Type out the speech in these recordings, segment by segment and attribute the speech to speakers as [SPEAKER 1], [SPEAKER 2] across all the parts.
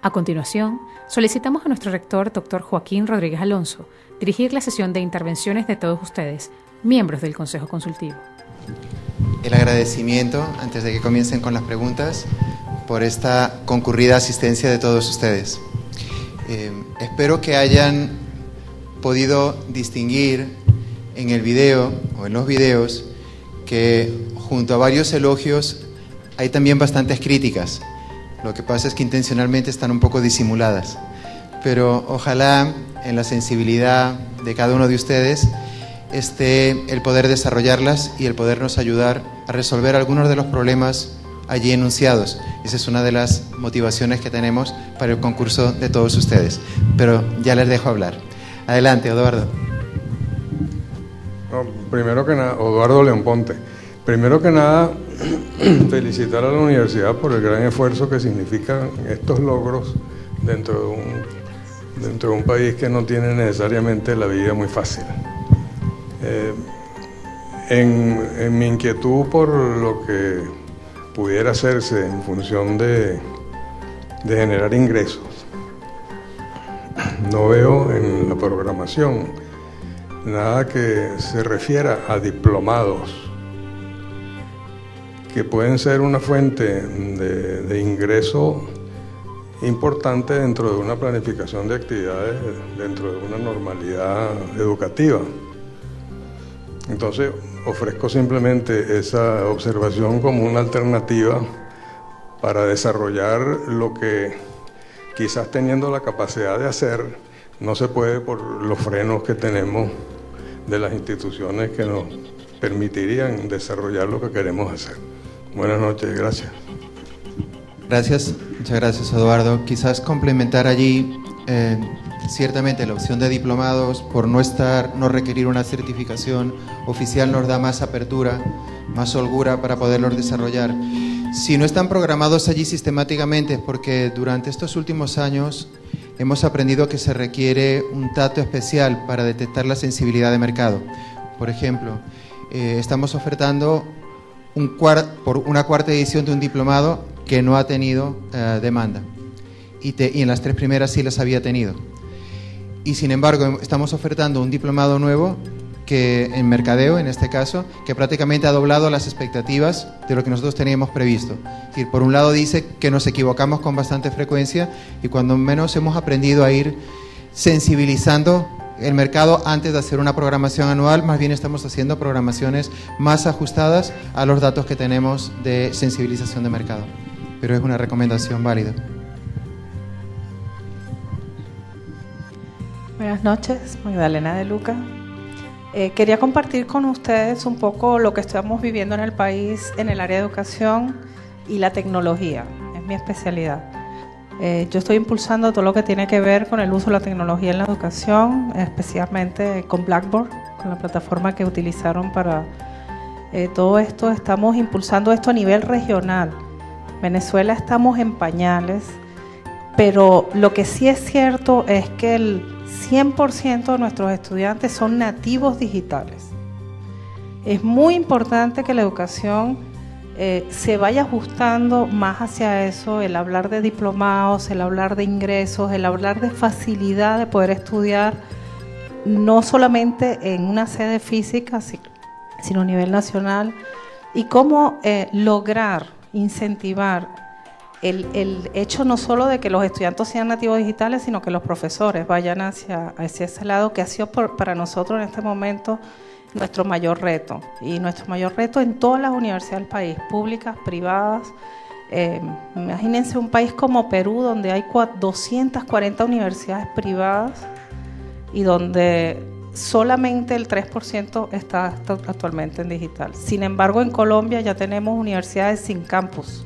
[SPEAKER 1] A continuación, solicitamos a nuestro rector, Dr. Joaquín Rodríguez Alonso, dirigir la sesión de intervenciones de todos ustedes, miembros del Consejo Consultivo.
[SPEAKER 2] El agradecimiento, antes de que comiencen con las preguntas, por esta concurrida asistencia de todos ustedes. Espero que hayan podido distinguir en el video o en los videos que junto a varios elogios hay también bastantes críticas. Lo que pasa es que intencionalmente están un poco disimuladas, pero ojalá en la sensibilidad de cada uno de ustedes esté el poder desarrollarlas y el podernos ayudar a resolver algunos de los problemas allí enunciados. Esa es una de las motivaciones que tenemos para el concurso de todos ustedes, pero ya les dejo hablar. Adelante, Eduardo.
[SPEAKER 3] Primero que nada, Eduardo León Ponte. Primero que nada, felicitar a la universidad por el gran esfuerzo que significan estos logros dentro de un país que no tiene necesariamente la vida muy fácil. En mi inquietud por lo que pudiera hacerse en función de generar ingresos, no veo en la programación nada que se refiera a diplomados que pueden ser una fuente de ingreso importante dentro de una planificación de actividades, dentro de una normalidad educativa. Entonces, ofrezco simplemente esa observación como una alternativa para desarrollar lo que quizás teniendo la capacidad de hacer, no se puede por los frenos que tenemos de las instituciones que nos permitirían desarrollar lo que queremos hacer. Buenas noches, gracias.
[SPEAKER 2] Gracias, muchas gracias, Eduardo. Quizás complementar allí, ciertamente la opción de diplomados, por no requerir una certificación oficial, nos da más apertura, más holgura para poderlos desarrollar. Si no están programados allí sistemáticamente, porque durante estos últimos años hemos aprendido que se requiere un tacto especial para detectar la sensibilidad de mercado. Por ejemplo, estamos ofertando por una cuarta edición de un diplomado que no ha tenido demanda y en las tres primeras sí las había tenido. Y sin embargo estamos ofertando un diplomado nuevo que en mercadeo, en este caso, que prácticamente ha doblado las expectativas de lo que nosotros teníamos previsto. Es decir, por un lado dice que nos equivocamos con bastante frecuencia y cuando menos hemos aprendido a ir sensibilizando el mercado antes de hacer una programación anual, más bien estamos haciendo programaciones más ajustadas a los datos que tenemos de sensibilización de mercado. Pero es una recomendación válida.
[SPEAKER 4] Buenas noches, Magdalena de Luca. Quería compartir con ustedes un poco lo que estamos viviendo en el país en el área de educación y la tecnología, es mi especialidad. Yo estoy impulsando todo lo que tiene que ver con el uso de la tecnología en la educación, especialmente con Blackboard, con la plataforma que utilizaron para todo esto. Estamos impulsando esto a nivel regional. Venezuela estamos en pañales, pero lo que sí es cierto es que el 100% de nuestros estudiantes son nativos digitales. Es muy importante que la educación se vaya ajustando más hacia eso, el hablar de diplomados, el hablar de ingresos, el hablar de facilidad de poder estudiar, no solamente en una sede física, sino a nivel nacional, y cómo lograr incentivar el hecho no solo de que los estudiantes sean nativos digitales, sino que los profesores vayan hacia ese lado, que ha sido para nosotros en este momento nuestro mayor reto. Y nuestro mayor reto en todas las universidades del país, públicas, privadas. Imagínense un país como Perú, donde hay 240 universidades privadas y donde solamente el 3% está actualmente en digital. Sin embargo, en Colombia ya tenemos universidades sin campus.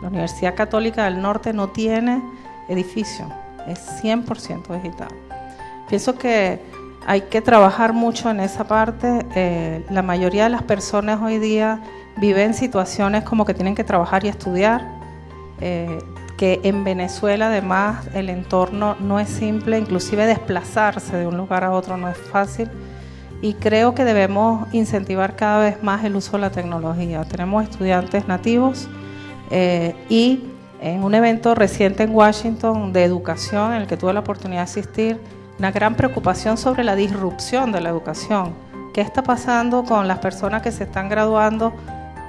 [SPEAKER 4] La Universidad Católica del Norte no tiene edificio, es 100% digital. Pienso que hay que trabajar mucho en esa parte. La mayoría de las personas hoy día viven situaciones como que tienen que trabajar y estudiar, que en Venezuela además el entorno no es simple, inclusive desplazarse de un lugar a otro no es fácil. Y creo que debemos incentivar cada vez más el uso de la tecnología. Tenemos estudiantes nativos y en un evento reciente en Washington de educación, en el que tuve la oportunidad de asistir, una gran preocupación sobre la disrupción de la educación. ¿Qué está pasando con las personas que se están graduando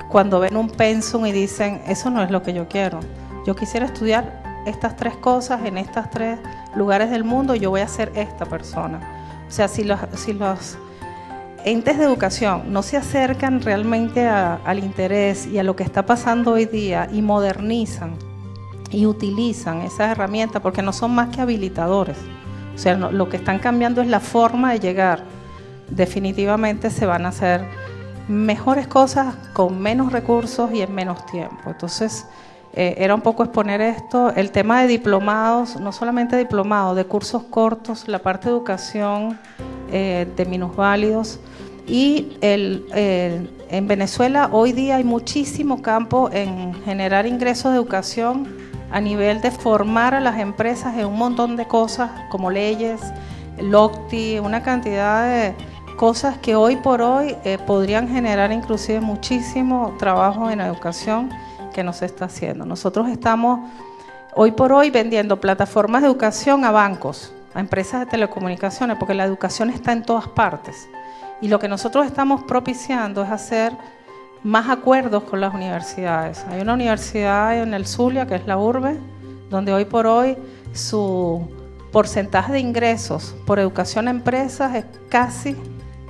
[SPEAKER 4] cuando ven un pensum y dicen, eso no es lo que yo quiero? Yo quisiera estudiar estas 3 cosas en estos 3 lugares del mundo, yo voy a ser esta persona. O sea, si los entes de educación no se acercan realmente al interés y a lo que está pasando hoy día y modernizan y utilizan esas herramientas, porque no son más que habilitadores, o sea, no, lo que están cambiando es la forma de llegar, definitivamente se van a hacer mejores cosas con menos recursos y en menos tiempo. Entonces, era un poco exponer esto, el tema de diplomados, no solamente diplomados, de cursos cortos, la parte de educación de minusválidos. Y en Venezuela hoy día hay muchísimo campo en generar ingresos de educación a nivel de formar a las empresas en un montón de cosas como leyes, LOCTI, una cantidad de cosas que hoy por hoy podrían generar inclusive muchísimo trabajo en educación que no se está haciendo. Nosotros estamos hoy por hoy vendiendo plataformas de educación a bancos, a empresas de telecomunicaciones, porque la educación está en todas partes. Y lo que nosotros estamos propiciando es hacer más acuerdos con las universidades. Hay una universidad en el Zulia, que es la URBE, donde hoy por hoy su porcentaje de ingresos por educación a empresas es casi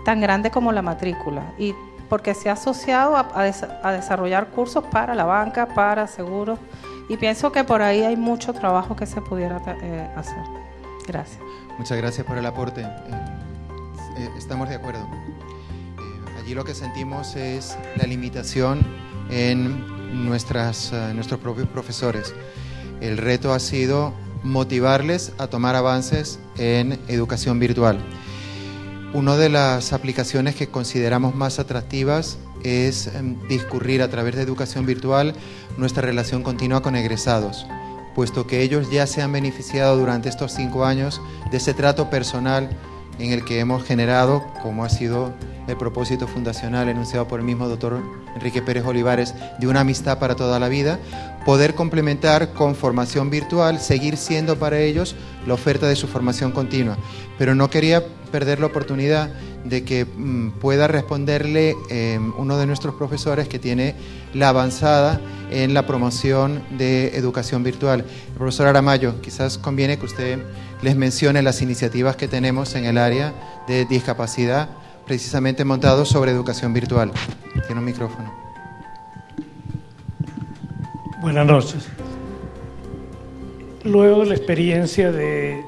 [SPEAKER 4] tan grande como la matrícula, y porque se ha asociado a desarrollar cursos para la banca, para seguros, y pienso que por ahí hay mucho trabajo que se pudiera hacer. Gracias.
[SPEAKER 2] Muchas gracias por el aporte. Estamos de acuerdo. Allí lo que sentimos es la limitación en nuestros propios profesores. El reto ha sido motivarles a tomar avances en educación virtual. Una de las aplicaciones que consideramos más atractivas es discurrir a través de educación virtual nuestra relación continua con egresados, puesto que ellos ya se han beneficiado durante estos 5 años de ese trato personal en el que hemos generado, como ha sido el propósito fundacional enunciado por el mismo doctor Enrique Pérez Olivares, de una amistad para toda la vida, poder complementar con formación virtual, seguir siendo para ellos la oferta de su formación continua. Pero no quería perder la oportunidad de que pueda responderle uno de nuestros profesores que tiene la avanzada en la promoción de educación virtual. El profesor Aramayo, quizás conviene que usted les mencione las iniciativas que tenemos en el área de discapacidad, precisamente montados sobre educación virtual. Tiene un micrófono.
[SPEAKER 5] Buenas noches. Luego de la experiencia de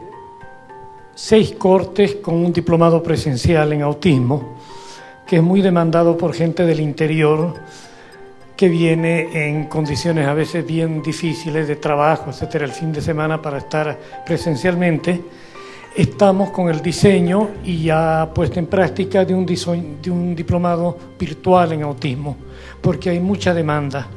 [SPEAKER 5] 6 cortes con un diplomado presencial en autismo, que es muy demandado por gente del interior, que viene en condiciones a veces bien difíciles de trabajo, etcétera, el fin de semana para estar presencialmente, estamos con el diseño y ya puesta en práctica de un diplomado virtual en autismo, porque hay mucha demanda.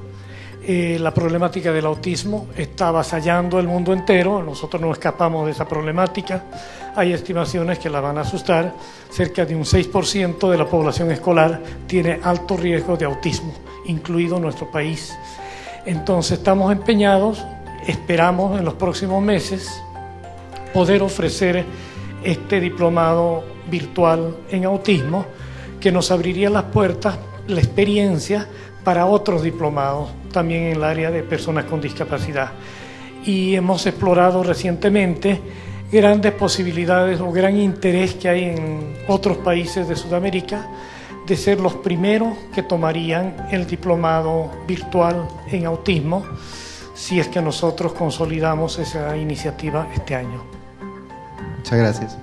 [SPEAKER 5] La problemática del autismo está avasallando el mundo entero, nosotros no escapamos de esa problemática. Hay estimaciones que la van a asustar, cerca de un 6% de la población escolar tiene alto riesgo de autismo, incluido nuestro país. Entonces estamos empeñados, esperamos en los próximos meses poder ofrecer este diplomado virtual en autismo, que nos abriría las puertas, la experiencia para otros diplomados, también en el área de personas con discapacidad. Y hemos explorado recientemente grandes posibilidades o gran interés que hay en otros países de Sudamérica de ser los primeros que tomarían el diplomado virtual en autismo, si es que nosotros consolidamos esa iniciativa este año.
[SPEAKER 2] Muchas gracias.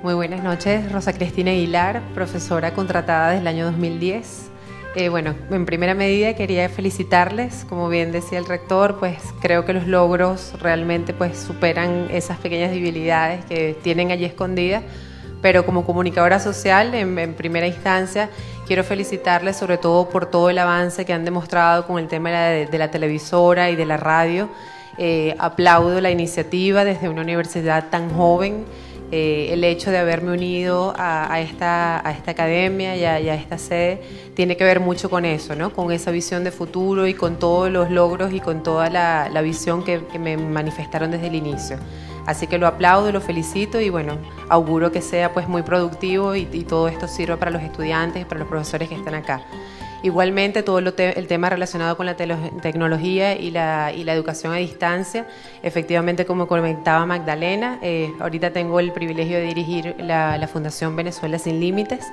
[SPEAKER 6] Muy buenas noches, Rosa Cristina Aguilar, profesora contratada desde el año 2010. Bueno, en primera medida quería felicitarles, como bien decía el rector, pues creo que los logros realmente pues superan esas pequeñas debilidades que tienen allí escondidas, pero como comunicadora social, en primera instancia, quiero felicitarles sobre todo por todo el avance que han demostrado con el tema de la televisora y de la radio. Aplaudo la iniciativa desde una universidad tan joven, El hecho de haberme unido a esta academia y a esta sede tiene que ver mucho con eso, ¿no? Con esa visión de futuro y con todos los logros y con toda la visión que me manifestaron desde el inicio. Así que lo aplaudo, lo felicito y bueno, auguro que sea pues muy productivo y todo esto sirva para los estudiantes y para los profesores que están acá. Igualmente, todo el tema relacionado con la tecnología y la educación a distancia, efectivamente, como comentaba Magdalena, ahorita tengo el privilegio de dirigir la Fundación Venezuela Sin Límites.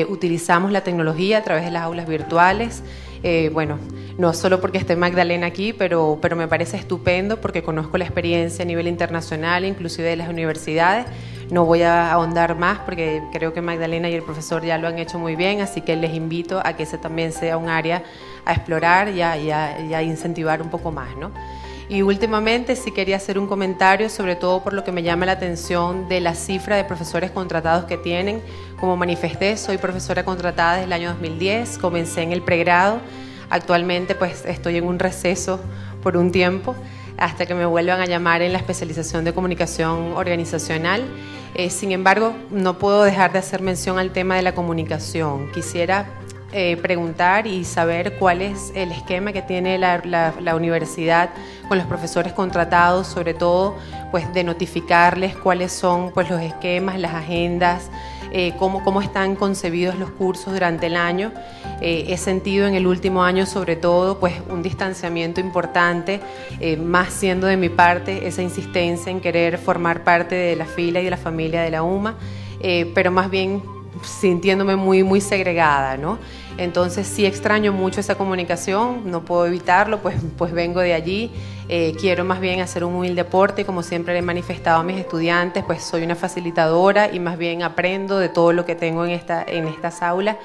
[SPEAKER 6] Utilizamos la tecnología a través de las aulas virtuales. Bueno, no solo porque esté Magdalena aquí, pero me parece estupendo porque conozco la experiencia a nivel internacional, inclusive de las universidades. No voy a ahondar más porque creo que Magdalena y el profesor ya lo han hecho muy bien, así que les invito a que ese también sea un área a explorar y a incentivar un poco más, ¿no? Y últimamente sí quería hacer un comentario, sobre todo por lo que me llama la atención de la cifra de profesores contratados que tienen. Como manifesté, soy profesora contratada desde el año 2010, comencé en el pregrado, actualmente pues estoy en un receso por un tiempo, hasta que me vuelvan a llamar en la especialización de comunicación organizacional. Sin embargo, no puedo dejar de hacer mención al tema de la comunicación. Quisiera preguntar y saber cuál es el esquema que tiene la universidad con los profesores contratados, sobre todo pues de notificarles cuáles son pues los esquemas, las agendas, cómo están concebidos los cursos durante el año. He sentido en el último año sobre todo pues un distanciamiento importante, más siendo de mi parte esa insistencia en querer formar parte de la fila y de la familia de la UMA, pero más bien sintiéndome muy segregada, ¿no? Entonces sí extraño mucho esa comunicación, no puedo evitarlo, pues vengo de allí. Quiero más bien hacer un humilde aporte, como siempre le he manifestado a mis estudiantes, pues soy una facilitadora y más bien aprendo de todo lo que tengo en estas aulas,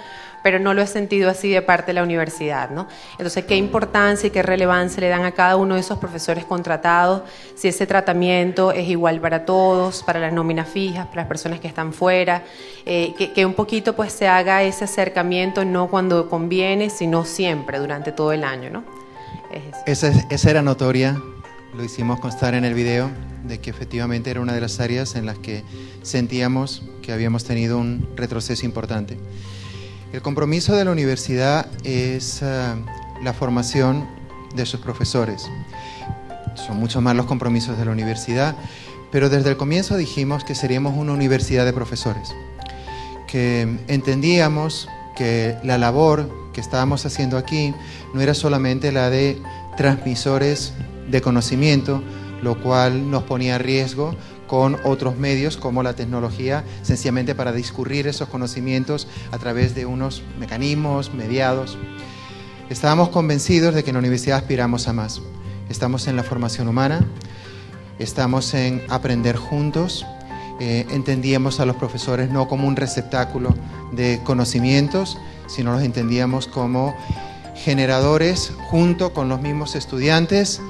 [SPEAKER 6] pero no lo he sentido así de parte de la universidad, ¿no? Entonces, ¿qué importancia y qué relevancia le dan a cada uno de esos profesores contratados? Si ese tratamiento es igual para todos, para las nóminas fijas, para las personas que están fuera, que un poquito pues se haga ese acercamiento, no cuando conviene, sino siempre, durante todo el año, ¿no?
[SPEAKER 2] Esa era notoria, lo hicimos constar en el video, de que efectivamente era una de las áreas en las que sentíamos que habíamos tenido un retroceso importante. El compromiso de la universidad es la formación de sus profesores. Son mucho más los compromisos de la universidad, pero desde el comienzo dijimos que seríamos una universidad de profesores, que entendíamos que la labor que estábamos haciendo aquí no era solamente la de transmisores de conocimiento, lo cual nos ponía a riesgo con otros medios como la tecnología, sencillamente para discurrir esos conocimientos a través de unos mecanismos mediados. Estábamos convencidos de que en la universidad aspiramos a más. Estamos en la formación humana, estamos en aprender juntos, entendíamos a los profesores no como un receptáculo de conocimientos, sino los entendíamos como generadores junto con los mismos estudiantes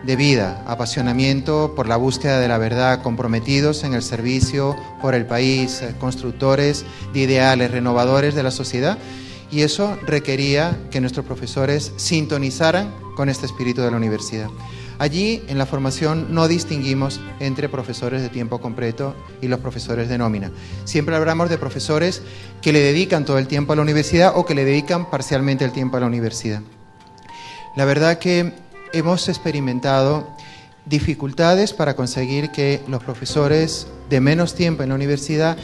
[SPEAKER 2] de vida, apasionamiento por la búsqueda de la verdad, comprometidos en el servicio por el país, constructores de ideales renovadores de la sociedad, y eso requería que nuestros profesores sintonizaran con este espíritu de la universidad. Allí, en la formación, no distinguimos entre profesores de tiempo completo y los profesores de nómina. Siempre hablamos de profesores que le dedican todo el tiempo a la universidad o que le dedican parcialmente el tiempo a la universidad. La verdad que hemos experimentado dificultades para conseguir que los profesores de menos tiempo en la universidad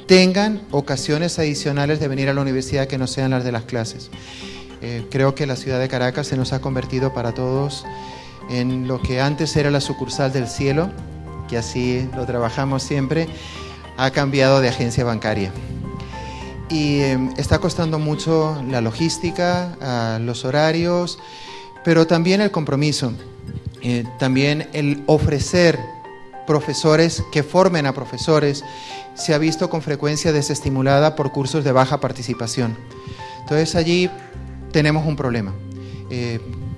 [SPEAKER 2] tengan ocasiones adicionales de venir a la universidad que no sean las de las clases. Creo que la ciudad de Caracas se nos ha convertido para todos en lo que antes era la sucursal del cielo, que así lo trabajamos siempre, ha cambiado de agencia bancaria. Y está costando mucho la logística, los horarios, pero también el compromiso, también el ofrecer profesores que formen a profesores se ha visto con frecuencia desestimulada por cursos de baja participación. Entonces allí tenemos un problema.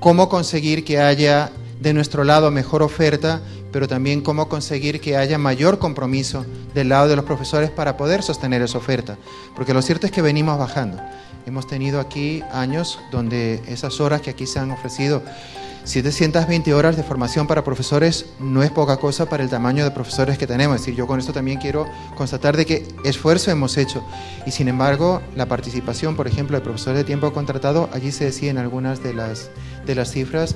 [SPEAKER 2] ¿Cómo conseguir que haya de nuestro lado mejor oferta, pero también cómo conseguir que haya mayor compromiso del lado de los profesores para poder sostener esa oferta, porque lo cierto es que venimos bajando. Hemos tenido aquí años donde esas horas que aquí se han ofrecido, 720 horas de formación para profesores, no es poca cosa para el tamaño de profesores que tenemos. Es decir, yo con esto también quiero constatar de que esfuerzo hemos hecho, y sin embargo la participación, por ejemplo, de profesores de tiempo contratado, allí se decía en algunas de las cifras,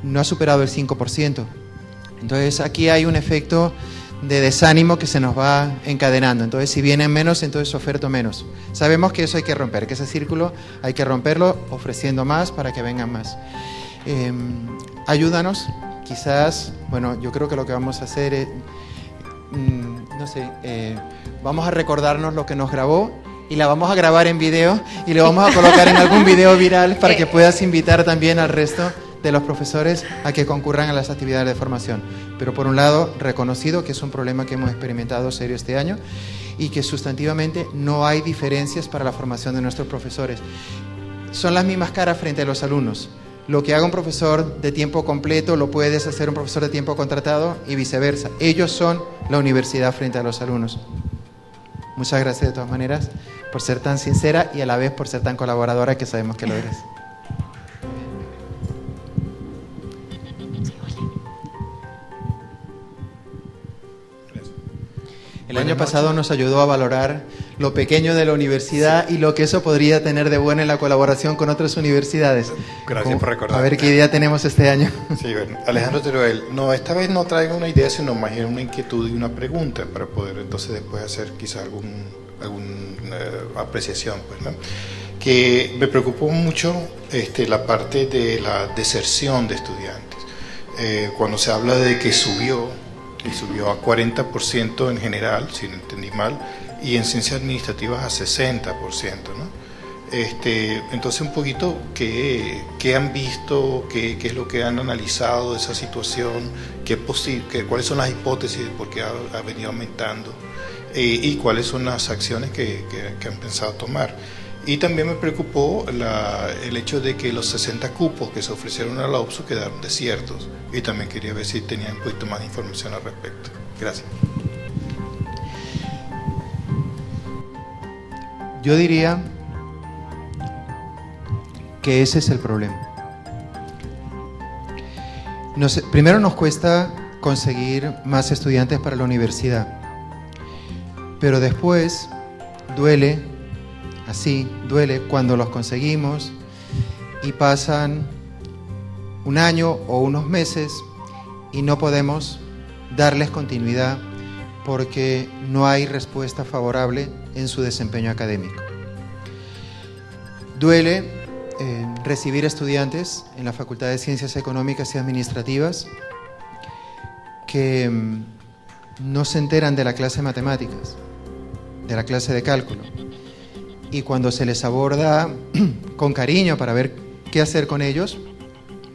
[SPEAKER 2] no ha superado el 5%. Entonces aquí hay un efecto de desánimo que se nos va encadenando. Entonces, si vienen menos, entonces oferto menos. Sabemos que eso hay que romper, que ese círculo hay que romperlo ofreciendo más para que vengan más. Ayúdanos, quizás, bueno, yo creo que lo que vamos a hacer es, vamos a recordarnos lo que nos grabó y la vamos a grabar en video y le vamos a colocar en algún video viral para que puedas invitar también al resto de los profesores a que concurran a las actividades de formación. Pero por un lado, reconocido que es un problema que hemos experimentado serio este año y que sustantivamente no hay diferencias para la formación de nuestros profesores. Son las mismas caras frente a los alumnos. Lo que haga un profesor de tiempo completo lo puede deshacer un profesor de tiempo contratado y viceversa. Ellos son la universidad frente a los alumnos. Muchas gracias de todas maneras por ser tan sincera y a la vez por ser tan colaboradora, que sabemos que lo eres. El año pasado nos ayudó a valorar lo pequeño de la universidad y lo que eso podría tener de bueno en la colaboración con otras universidades.
[SPEAKER 7] Gracias por recordar.
[SPEAKER 2] A ver qué idea tenemos este año.
[SPEAKER 7] Sí, bueno, Alejandro Teruel, no, esta vez no traigo una idea, sino más bien una inquietud y una pregunta para poder entonces después hacer quizá alguna apreciación, pues, ¿no? Que me preocupó mucho la parte de la deserción de estudiantes. Cuando se habla de que subió a 40% en general, si no entendí mal, y en ciencias administrativas a 60%, ¿no? Entonces un poquito, ¿qué han visto? ¿Qué es lo que han analizado de esa situación? ¿Cuáles son las hipótesis de por qué ha venido aumentando? ¿Y cuáles son las acciones que han pensado tomar? Y también me preocupó el hecho de que los 60 cupos que se ofrecieron a la OPSU quedaron desiertos. Y también quería ver si tenían un poquito más de información al respecto. Gracias.
[SPEAKER 2] Yo diría que ese es el problema. Primero nos cuesta conseguir más estudiantes para la universidad, pero después duele cuando los conseguimos y pasan un año o unos meses y no podemos darles continuidad porque no hay respuesta favorable en su desempeño académico. Duele recibir estudiantes en la Facultad de Ciencias Económicas y Administrativas que no se enteran de la clase de matemáticas, de la clase de cálculo, y cuando se les aborda con cariño para ver qué hacer con ellos,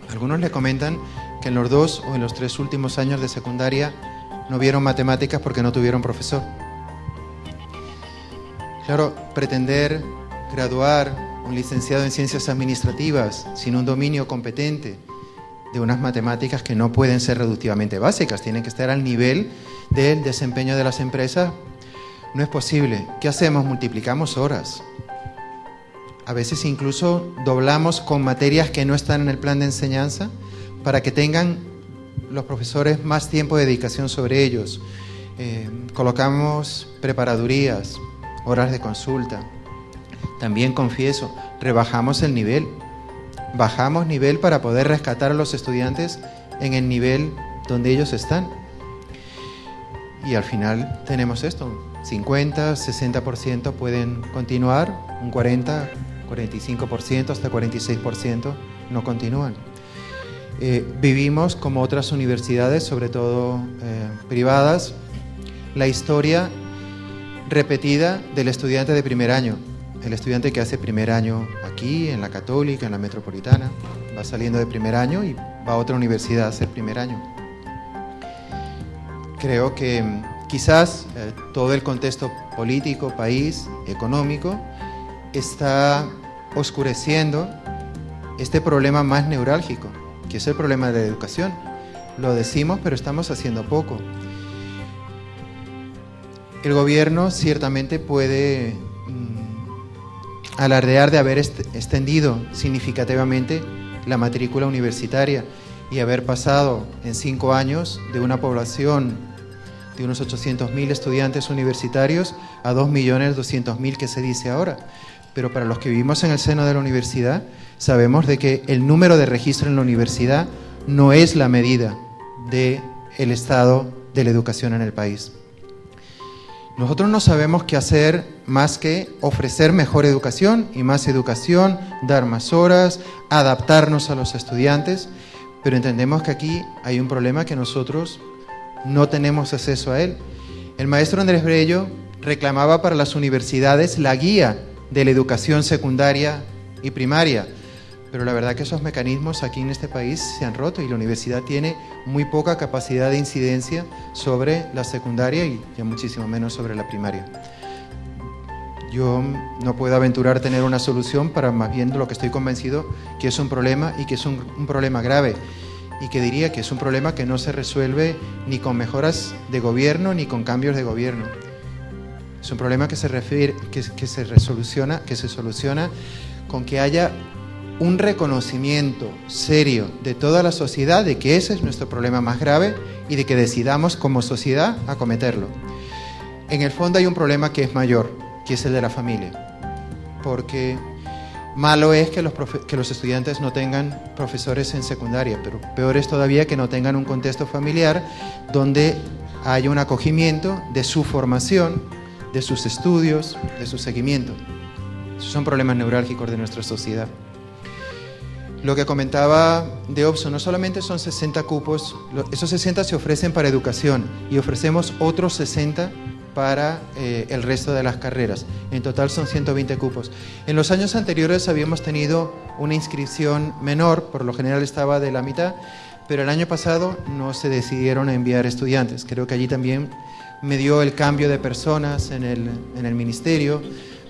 [SPEAKER 2] algunos le comentan que en los 2 o en los 3 últimos años de secundaria no vieron matemáticas porque no tuvieron profesor. Claro, pretender graduar un licenciado en ciencias administrativas sin un dominio competente de unas matemáticas que no pueden ser reductivamente básicas, tienen que estar al nivel del desempeño de las empresas, no es posible. ¿Qué hacemos? Multiplicamos horas. A veces incluso doblamos con materias que no están en el plan de enseñanza para que tengan los profesores más tiempo de dedicación sobre ellos. Colocamos preparadurías, horas de consulta. También confieso, rebajamos el nivel. Bajamos nivel para poder rescatar a los estudiantes en el nivel donde ellos están. Y al final tenemos esto, 50, 60% pueden continuar, un 40, 45%, hasta 46% no continúan. Vivimos, como otras universidades, sobre todo privadas, la historia repetida del estudiante de primer año. El estudiante que hace primer año aquí, en la Católica, en la Metropolitana, va saliendo de primer año y va a otra universidad a hacer primer año. Creo que quizás todo el contexto político, país, económico, está oscureciendo este problema más neurálgico, que es el problema de la educación. lo decimos, pero estamos haciendo poco. El gobierno ciertamente puede alardear de haber extendido significativamente la matrícula universitaria y haber pasado en 5 años de una población de unos 800.000 estudiantes universitarios a 2.200.000 que se dice ahora. Pero para los que vivimos en el seno de la universidad, sabemos de que el número de registro en la universidad no es la medida del estado de la educación en el país. Nosotros no sabemos qué hacer más que ofrecer mejor educación y más educación, dar más horas, adaptarnos a los estudiantes, pero entendemos que aquí hay un problema que nosotros no tenemos acceso a él. El maestro Andrés Bello reclamaba para las universidades la guía de la educación secundaria y primaria, pero la verdad que esos mecanismos aquí en este país se han roto y la universidad tiene muy poca capacidad de incidencia sobre la secundaria y ya muchísimo menos sobre la primaria. Yo no puedo aventurar tener una solución para, más bien, lo que estoy convencido que es un problema y que es un problema grave, y que diría que es un problema que no se resuelve ni con mejoras de gobierno ni con cambios de gobierno. Es un problema que se soluciona con que haya un reconocimiento serio de toda la sociedad de que ese es nuestro problema más grave y de que decidamos como sociedad acometerlo. En el fondo hay un problema que es mayor, que es el de la familia, porque malo es que los estudiantes no tengan profesores en secundaria, pero peor es todavía que no tengan un contexto familiar donde haya un acogimiento de su formación, de sus estudios, de su seguimiento. Esos son problemas neurálgicos de nuestra sociedad. Lo que comentaba de OPSO, no solamente son 60 cupos, esos 60 se ofrecen para educación y ofrecemos otros 60 para el resto de las carreras. En total son 120 cupos. En los años anteriores habíamos tenido una inscripción menor, por lo general estaba de la mitad, pero el año pasado no se decidieron a enviar estudiantes. Creo que allí también me dio el cambio de personas en el ministerio.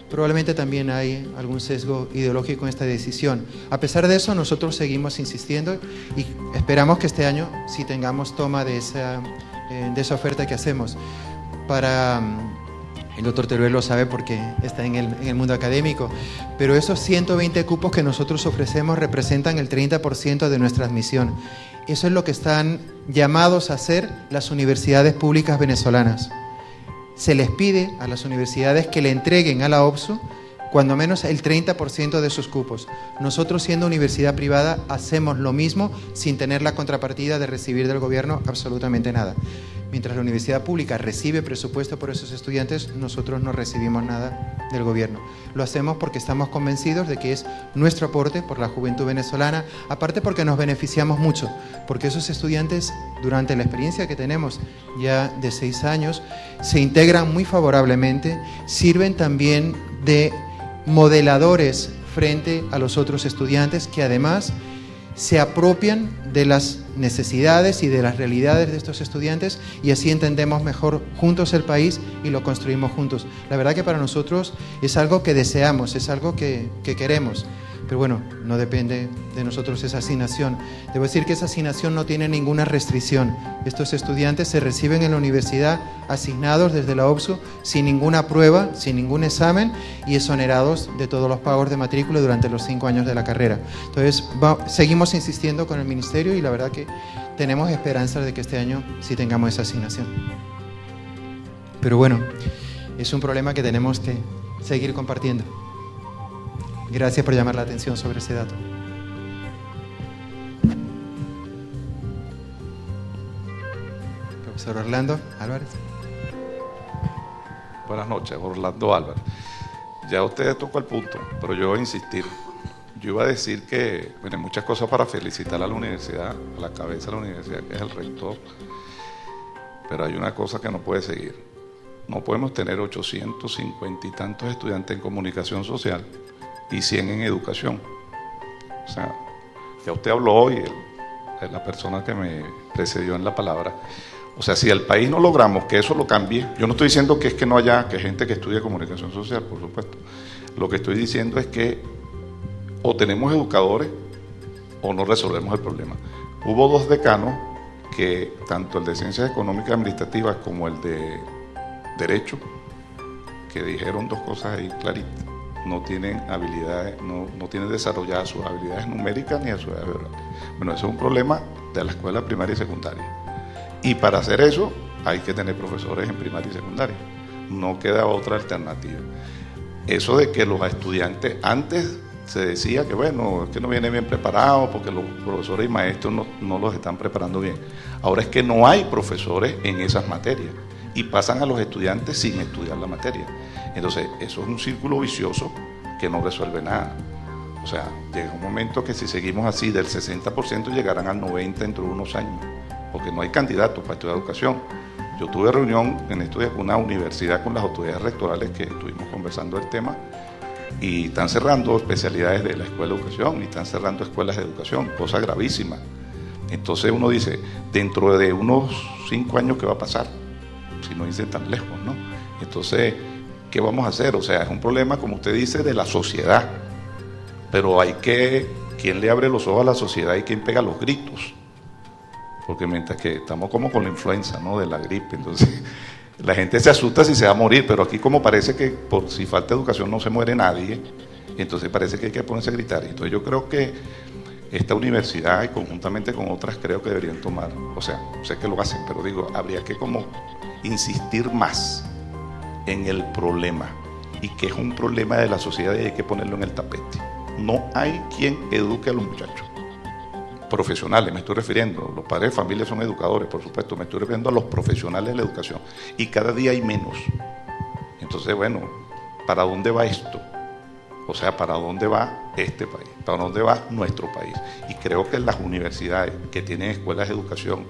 [SPEAKER 2] Probablemente también hay algún sesgo ideológico en esta decisión. A pesar de eso, nosotros seguimos insistiendo y esperamos que este año sí tengamos toma de esa oferta que hacemos. El doctor Teruel lo sabe porque está en el mundo académico, pero esos 120 cupos que nosotros ofrecemos representan el 30% de nuestra admisión. Eso es lo que están llamados a hacer las universidades públicas venezolanas. Se les pide a las universidades que le entreguen a la OPSU cuando menos el 30% de sus cupos. Nosotros, siendo universidad privada, hacemos lo mismo sin tener la contrapartida de recibir del gobierno absolutamente nada. Mientras la universidad pública recibe presupuesto por esos estudiantes, nosotros no recibimos nada del gobierno. Lo hacemos porque estamos convencidos de que es nuestro aporte por la juventud venezolana, aparte porque nos beneficiamos mucho, porque esos estudiantes, durante la experiencia que tenemos ya de 6 años, se integran muy favorablemente, sirven también de modeladores frente a los otros estudiantes que además se apropian de las necesidades y de las realidades de estos estudiantes y así entendemos mejor juntos el país y lo construimos juntos. La verdad que para nosotros es algo que deseamos, es algo que queremos, pero bueno, no depende de nosotros esa asignación. Debo decir que esa asignación no tiene ninguna restricción. Estos estudiantes se reciben en la universidad asignados desde la OPSU sin ninguna prueba, sin ningún examen y exonerados de todos los pagos de matrícula durante los 5 años de la carrera. Entonces, seguimos insistiendo con el Ministerio y la verdad que tenemos esperanzas de que este año sí tengamos esa asignación. Pero bueno, es un problema que tenemos que seguir compartiendo. Gracias por llamar la atención sobre ese dato. Profesor Orlando Álvarez.
[SPEAKER 8] Buenas noches, Orlando Álvarez. Ya usted tocó el punto, pero yo voy a insistir. Yo iba a decir que hay muchas cosas para felicitar a la universidad, a la cabeza de la universidad, que es el rector, pero hay una cosa que no puede seguir. No podemos tener 850 y tantos estudiantes en comunicación social y 100 en educación. O sea, ya usted habló hoy, la persona que me precedió en la palabra. O sea, si el país no logramos que eso lo cambie, yo no estoy diciendo que es que no haya que gente que estudie comunicación social, por supuesto. Lo que estoy diciendo es que o tenemos educadores o no resolvemos el problema. Hubo 2 decanos que tanto el de Ciencias Económicas y Administrativas como el de Derecho, que dijeron dos cosas ahí claritas, no tienen habilidades, no tienen desarrolladas sus habilidades numéricas ni sus habilidades verbales. Bueno, eso es un problema de la escuela primaria y secundaria. Y para hacer eso hay que tener profesores en primaria y secundaria. No queda otra alternativa. Eso de que los estudiantes, antes se decía que bueno, es que no vienen bien preparados porque los profesores y maestros no los están preparando bien. Ahora es que no hay profesores en esas materias y pasan a los estudiantes sin estudiar la materia. Entonces, eso es un círculo vicioso que no resuelve nada. O sea, llega un momento que si seguimos así, del 60% llegarán al 90% dentro de unos años, porque no hay candidatos para estudiar educación. Yo tuve reunión en estos días con una universidad, con las autoridades rectorales que estuvimos conversando del tema, y están cerrando especialidades de la escuela de educación y están cerrando escuelas de educación, cosa gravísima. Entonces uno dice, dentro de unos 5 años, ¿qué va a pasar? Si no dicen tan lejos, ¿no? Entonces, ¿qué vamos a hacer? O sea, es un problema, como usted dice, de la sociedad, pero hay que, ¿quién le abre los ojos a la sociedad y quién pega los gritos? Porque mientras que estamos como con la influenza, ¿no?, de la gripe, entonces la gente se asusta si se va a morir, pero aquí como parece que por si falta educación no se muere nadie, entonces parece que hay que ponerse a gritar. Entonces yo creo que esta universidad y conjuntamente con otras creo que deberían tomar, o sea, sé que lo hacen, pero digo, habría que como insistir más en el problema, y que es un problema de la sociedad y hay que ponerlo en el tapete. No hay quien eduque a los muchachos profesionales, me estoy refiriendo, los padres de familia son educadores, por supuesto, me estoy refiriendo a los profesionales de la educación, y cada día hay menos. Entonces, bueno, ¿para dónde va esto? O sea, ¿para dónde va este país? ¿Para dónde va nuestro país? Y creo que las universidades que tienen escuelas de educación,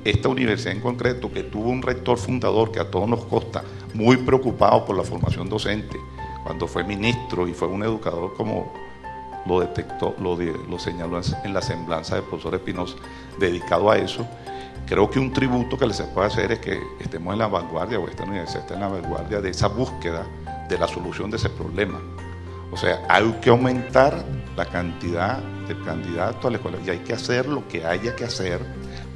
[SPEAKER 8] esta universidad en concreto, que tuvo un rector fundador que a todos nos consta, muy preocupado por la formación docente, cuando fue ministro y fue un educador como lo detectó, lo señaló en la semblanza del profesor Espinosa, dedicado a eso. Creo que un tributo que se puede hacer es que estemos en la vanguardia, o esta universidad está en la vanguardia de esa búsqueda de la solución de ese problema. O sea, hay que aumentar la cantidad de candidatos a la escuela y hay que hacer lo que haya que hacer,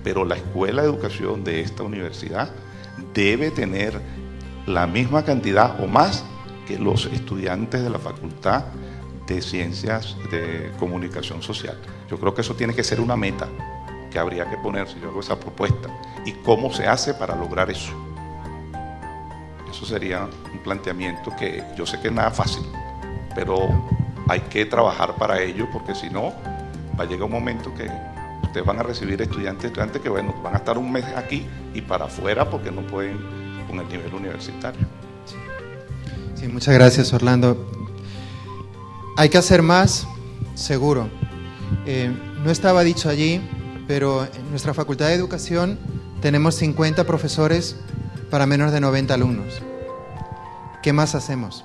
[SPEAKER 8] pero la escuela de educación de esta universidad debe tener la misma cantidad o más que los estudiantes de la Facultad de Ciencias de Comunicación Social. Yo creo que eso tiene que ser una meta que habría que ponerse. Yo hago esa propuesta. ¿Y cómo se hace para lograr eso? Eso sería un planteamiento que yo sé que es nada fácil, pero hay que trabajar para ello, porque si no, va a llegar un momento que ustedes van a recibir estudiantes que bueno, van a estar un mes aquí y para afuera porque no pueden con el nivel universitario.
[SPEAKER 2] Sí, muchas gracias, Orlando. Hay que hacer más, seguro. No estaba dicho allí, pero en nuestra Facultad de Educación tenemos 50 profesores para menos de 90 alumnos. ¿Qué más hacemos?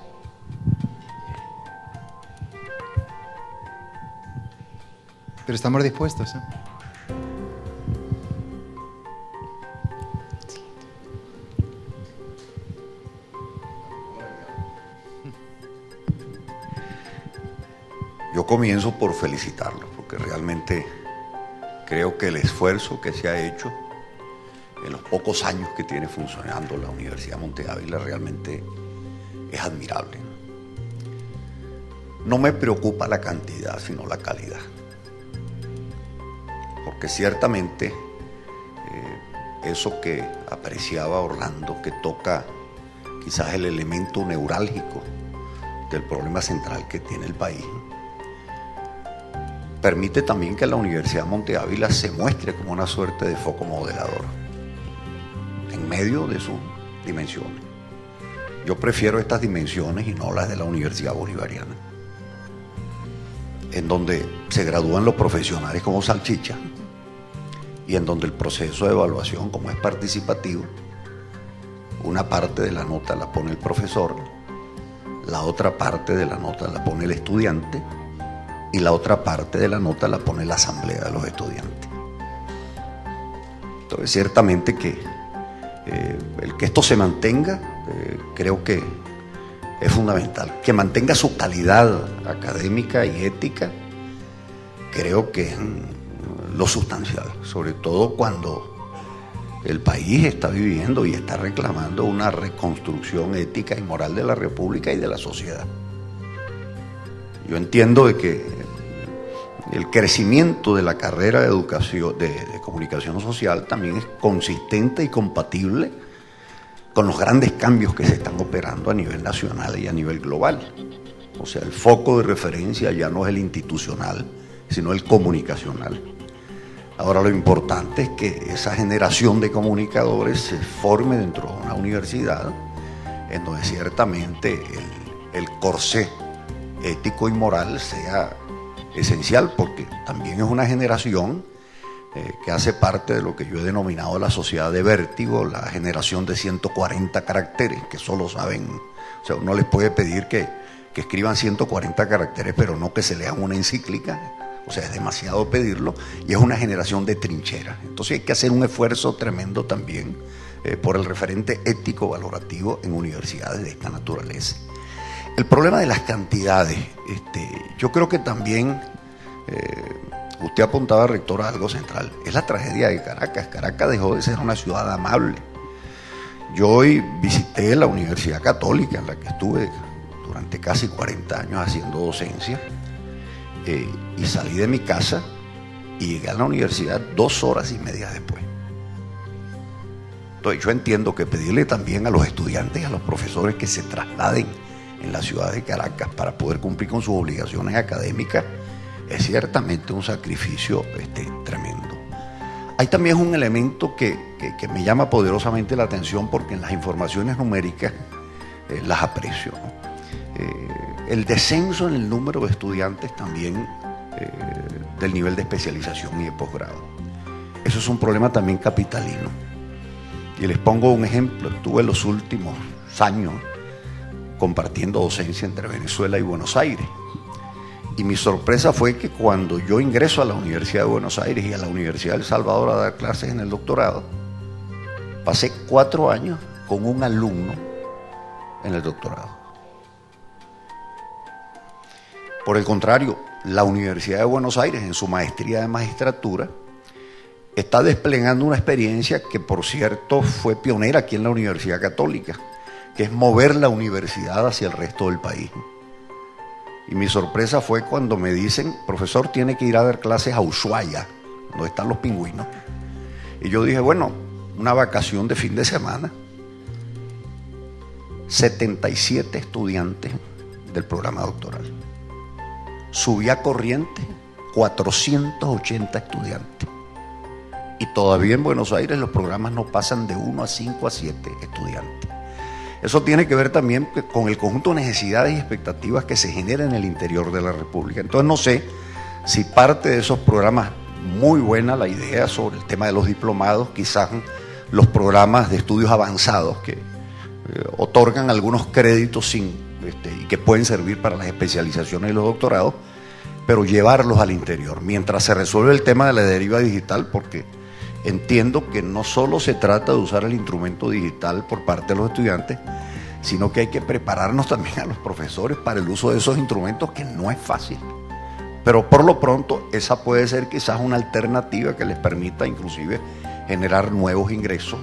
[SPEAKER 2] Pero estamos dispuestos, ¿eh?
[SPEAKER 9] Yo comienzo por felicitarlos, porque realmente creo que el esfuerzo que se ha hecho en los pocos años que tiene funcionando la Universidad Monte Ávila realmente es admirable. No me preocupa la cantidad, sino la calidad. Porque ciertamente eso que apreciaba Orlando, que toca quizás el elemento neurálgico del problema central que tiene el país, permite también que la Universidad Monte Ávila se muestre como una suerte de foco modelador en medio de sus dimensiones. Yo prefiero estas dimensiones y no las de la Universidad Bolivariana, en donde se gradúan los profesionales como salchicha y en donde el proceso de evaluación, como es participativo, una parte de la nota la pone el profesor, la otra parte de la nota la pone el estudiante y la otra parte de la nota la pone la asamblea de los estudiantes. Entonces, ciertamente que el que esto se mantenga, creo que es fundamental. Que mantenga su calidad académica y ética, creo que es lo sustancial, sobre todo cuando el país está viviendo y está reclamando una reconstrucción ética y moral de la República y de la sociedad. Yo entiendo de que el crecimiento de la carrera de educación, de comunicación social, también es consistente y compatible con los grandes cambios que se están operando a nivel nacional y a nivel global. O sea, el foco de referencia ya no es el institucional, sino el comunicacional. Ahora lo importante es que esa generación de comunicadores se forme dentro de una universidad en donde ciertamente el corsé ético y moral sea esencial, porque también es una generación que hace parte de lo que yo he denominado la sociedad de vértigo, la generación de 140 caracteres, que solo saben, o sea, uno les puede pedir que escriban 140 caracteres, pero no que se lean una encíclica. O sea, es demasiado pedirlo, y es una generación de trincheras. Entonces hay que hacer un esfuerzo tremendo también por el referente ético valorativo en universidades de esta naturaleza. El problema de las cantidades, yo creo que también, usted apuntaba, rector, a algo central, es la tragedia de Caracas. Caracas dejó de ser una ciudad amable. Yo hoy visité la Universidad Católica, en la que estuve durante casi 40 años haciendo docencia, y salí de mi casa y llegué a la universidad 2 horas y media después. Entonces yo entiendo que pedirle también a los estudiantes y a los profesores que se trasladen en la ciudad de Caracas para poder cumplir con sus obligaciones académicas es ciertamente un sacrificio tremendo. Hay también un elemento que me llama poderosamente la atención, porque en las informaciones numéricas las aprecio, ¿no? El descenso en el número de estudiantes también del nivel de especialización y de posgrado. Eso es un problema también capitalino. Y les pongo un ejemplo. Estuve los últimos años compartiendo docencia entre Venezuela y Buenos Aires. Y mi sorpresa fue que cuando yo ingreso a la Universidad de Buenos Aires y a la Universidad de El Salvador a dar clases en el doctorado, pasé 4 años con un alumno en el doctorado. Por el contrario, la Universidad de Buenos Aires, en su maestría de magistratura, está desplegando una experiencia que, por cierto, fue pionera aquí en la Universidad Católica, que es mover la universidad hacia el resto del país. Y mi sorpresa fue cuando me dicen: profesor, tiene que ir a dar clases a Ushuaia, donde están los pingüinos. Y yo dije, bueno, una vacación de fin de semana. 77 estudiantes del programa doctoral. Subí a Corrientes 480 estudiantes. Y todavía en Buenos Aires los programas no pasan de 1 a 5 a 7 estudiantes. Eso tiene que ver también con el conjunto de necesidades y expectativas que se generan en el interior de la República. Entonces no sé si parte de esos programas, muy buena la idea sobre el tema de los diplomados, quizás los programas de estudios avanzados que otorgan algunos créditos y que pueden servir para las especializaciones y los doctorados, pero llevarlos al interior, mientras se resuelve el tema de la deriva digital, porque entiendo que no solo se trata de usar el instrumento digital por parte de los estudiantes, sino que hay que prepararnos también a los profesores para el uso de esos instrumentos, que no es fácil. Pero por lo pronto esa puede ser quizás una alternativa que les permita inclusive generar nuevos ingresos.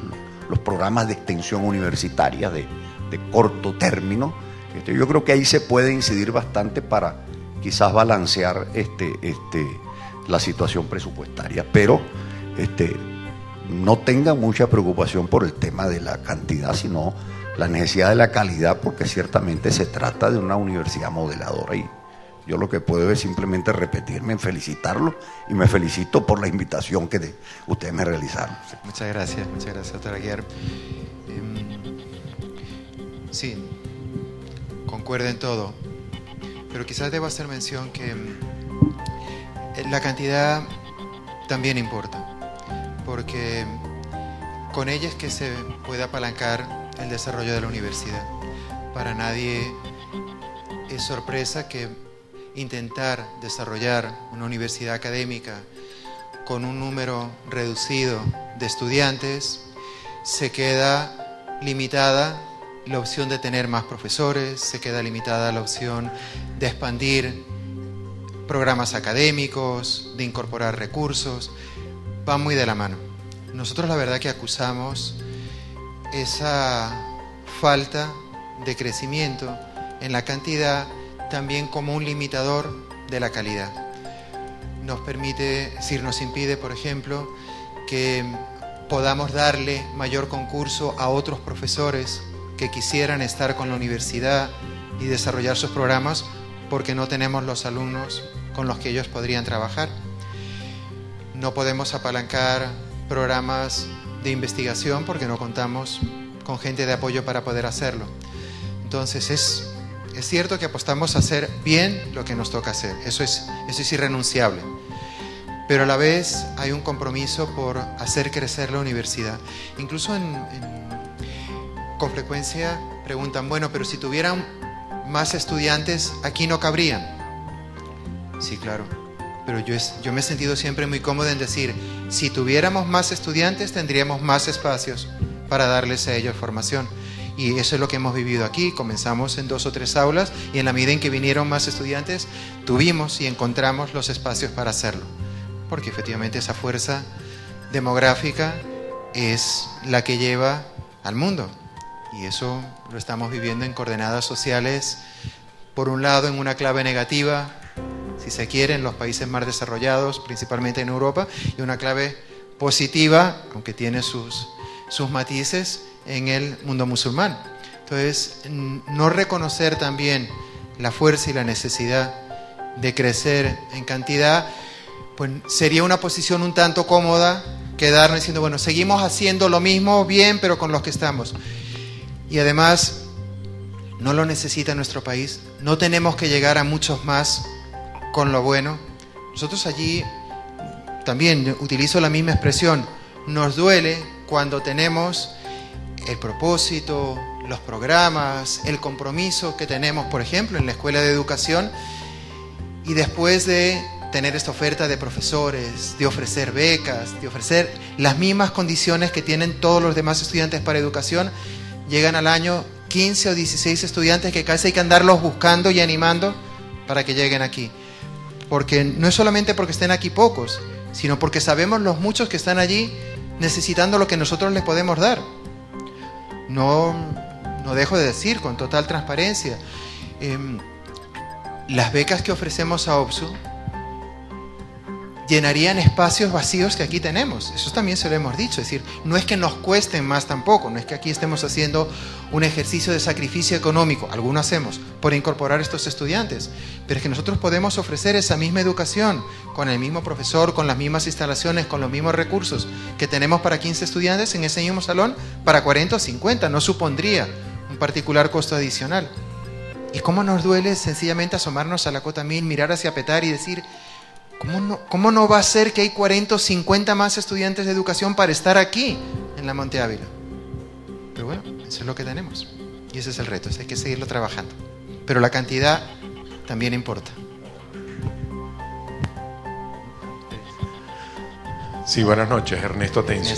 [SPEAKER 9] Los programas de extensión universitaria de corto término, yo creo que ahí se puede incidir bastante para quizás balancear la situación presupuestaria, pero no tengan mucha preocupación por el tema de la cantidad, sino la necesidad de la calidad, porque ciertamente se trata de una universidad modeladora, y yo lo que puedo es simplemente repetirme en felicitarlo, y me felicito por la invitación que ustedes me realizaron.
[SPEAKER 2] Muchas gracias, doctora Aguiar. Sí, concuerdo en todo, pero quizás debo hacer mención que la cantidad también importa, porque con ella es que se puede apalancar el desarrollo de la universidad. Para nadie es sorpresa que intentar desarrollar una universidad académica con un número reducido de estudiantes se queda limitada la opción de tener más profesores, se queda limitada la opción de expandir programas académicos, de incorporar recursos, van muy de la mano. Nosotros la verdad que acusamos esa falta de crecimiento en la cantidad también como un limitador de la calidad. Nos impide, por ejemplo, que podamos darle mayor concurso a otros profesores que quisieran estar con la universidad y desarrollar sus programas porque no tenemos los alumnos con los que ellos podrían trabajar. No podemos apalancar programas de investigación porque no contamos con gente de apoyo para poder hacerlo. Entonces es cierto que apostamos a hacer bien lo que nos toca hacer, eso es irrenunciable, pero a la vez hay un compromiso por hacer crecer la universidad. Incluso con frecuencia preguntan, bueno, pero si tuvieran más estudiantes, aquí no cabrían. Sí, claro, pero yo me he sentido siempre muy cómodo en decir, si tuviéramos más estudiantes, tendríamos más espacios para darles a ellos formación. Y eso es lo que hemos vivido aquí. Comenzamos en 2 o 3 aulas y en la medida en que vinieron más estudiantes, tuvimos y encontramos los espacios para hacerlo. Porque efectivamente esa fuerza demográfica es la que lleva al mundo. Y eso lo estamos viviendo en coordenadas sociales, por un lado en una clave negativa, si se quiere, en los países más desarrollados, principalmente en Europa, y una clave positiva, aunque tiene sus matices, en el mundo musulmán. Entonces, no reconocer también la fuerza y la necesidad de crecer en cantidad, pues sería una posición un tanto cómoda, quedarnos diciendo, bueno, seguimos haciendo lo mismo bien, pero con los que estamos. Y además, no lo necesita nuestro país, no tenemos que llegar a muchos más con lo bueno. Nosotros allí, también utilizo la misma expresión, nos duele cuando tenemos el propósito, los programas, el compromiso que tenemos, por ejemplo, en la Escuela de Educación, y después de tener esta oferta de profesores, de ofrecer becas, de ofrecer las mismas condiciones que tienen todos los demás estudiantes para educación, llegan al año 15 o 16 estudiantes que casi hay que andarlos buscando y animando para que lleguen aquí. Porque no es solamente porque estén aquí pocos, sino porque sabemos los muchos que están allí necesitando lo que nosotros les podemos dar. No dejo de decir con total transparencia, las becas que ofrecemos a OPSU llenarían espacios vacíos que aquí tenemos. Eso también se lo hemos dicho. Es decir, no es que nos cuesten más tampoco, no es que aquí estemos haciendo un ejercicio de sacrificio económico, algunos hacemos, por incorporar estos estudiantes, pero es que nosotros podemos ofrecer esa misma educación con el mismo profesor, con las mismas instalaciones, con los mismos recursos que tenemos para 15 estudiantes en ese mismo salón para 40 o 50, no supondría un particular costo adicional. ¿Y cómo nos duele sencillamente asomarnos a la cota 1000, mirar hacia Petare y decir, ¿cómo no va a ser que hay 40 o 50 más estudiantes de educación para estar aquí en la Monte Ávila? Pero bueno, eso es lo que tenemos. Y ese es el reto, hay que seguirlo trabajando. Pero la cantidad también importa.
[SPEAKER 10] Sí, buenas noches, Ernesto Atencio.